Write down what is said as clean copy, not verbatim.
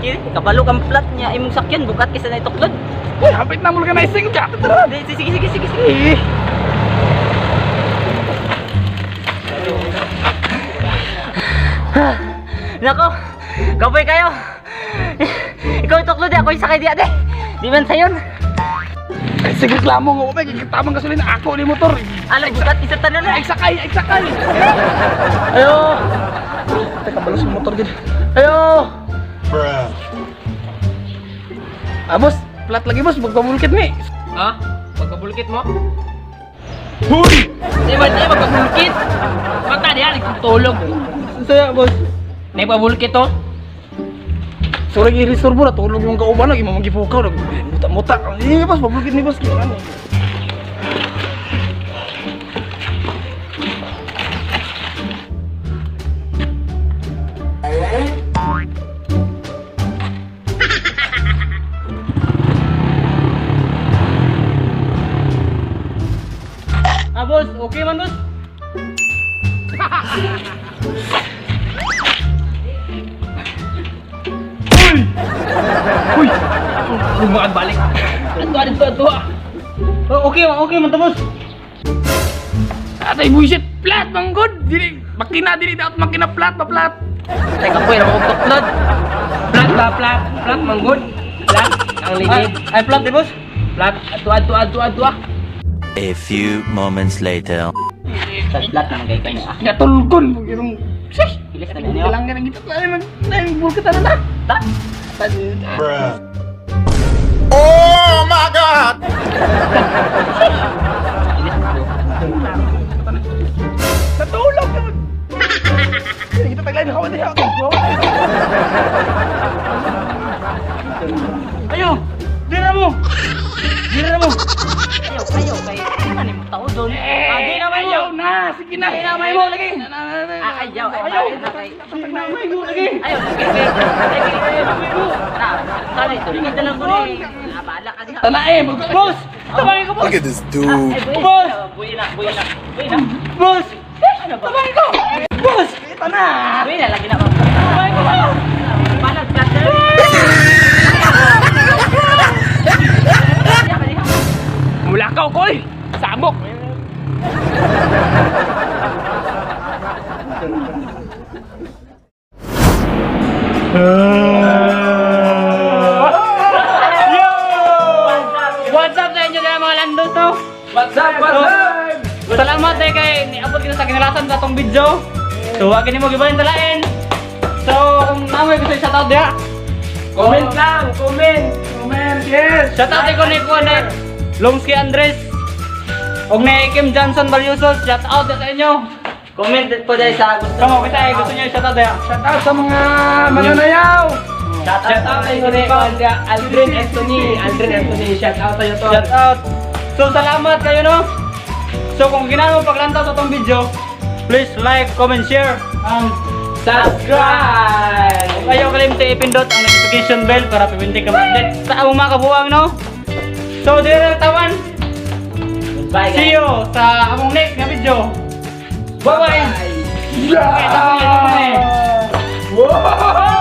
kini. Kabalo kang plat niya imong sakyan bukat kisa na ituklod. Uy, hapit na mo ka na ising ka. Sige. Nako, kapoy kayo. Ikaw ituklod, ako yung sakay di ate. Di man sayon. Ay, sige, reklamo nga. May tamang gasolina. Ako ni motor. Alam, bukat isa tanan na. Ay, sakay. Ayo. Teka, balas yung motor gid. Ayo. Boss. Plat lagi, boss. Magpabulkit ni. Ha? Pagkabulkit mo? Huy! Di ba tayo pagkabulkit? Mata diya, nagtutulog. Saya, boss. Nagpabulkit to? So, lagi restore mo na. Tulog yung kauban. Lagi mamagipukaw. Muta-muta. Iya, boss. Pabulkit ni, boss. Gimana? Bos, okay man bos. Huy! Lumakan balik. Aduh. Okay man to bos. Atay, buisit. Plat, manggod. Dili. Makina, dili. Dapat makina plat, pa-plat. Teka po, yung tuklod. Plat, manggod. Plat, ang ligid. Ay plat di bos. Plat, atu. A few moments later. Sa plat naman kayo kayo. Ngatulgon. Yung... Sih! Bilis na niyo. Ilang nga gitu. Ay, bulkit na na. Ta. Oh my God! Bilis na po. Natulog naman. Kita taglayin. Hawa na. Ayo. Dira mo. Ayaw kay ano ni mo tao doon. Di na may Ayaw mo. na. Sige na. May mo lagi. Ayaw. Ayaw. May mo lagi. Ayaw. Sana ito. Ligid na lang ko ni. Abala ka diha. Tanae. Boss. Tabangin ko, boss. Look at this dude. Boss. Buwi na. Boss. Ano ba? Tabangin ko. Boss. Kita na. Buwi na lagi na ba? Tabangin ko, boss. Palag plaster. Mula ka, koy. Sabok. What's up sa inyo mga lando to? What's up? Salamat kay niabot kita sa kinalasan sa atong video. So wag ni mo gibalin talain. So kung namoy gusto i-shoutout dia. Comment lang, comment. Yes. Shoutout ko ni Kuanet Lomski Andres. Og ni Kim Johnson Balyosos, shoutout sa inyo. Comment po dahil sa gusto. Kamo kita gusto niyo i-shoutout dia. Shout out sa mga mananayaw. Shout out tayo ni Aldrin Anthony. Shout out tayo to. Shoutout. So salamat kayo no. So kung ginano mo paglantaw sa itong video, please like, comment, share, and Subscribe! kung kayo kalimti ipindot ang notification bell para pipinti ka update sa among mga kabuang no. So dire tawan. Bye See you sa among next na video. Bye bye. Yeah! Okay, tapos na. Wow!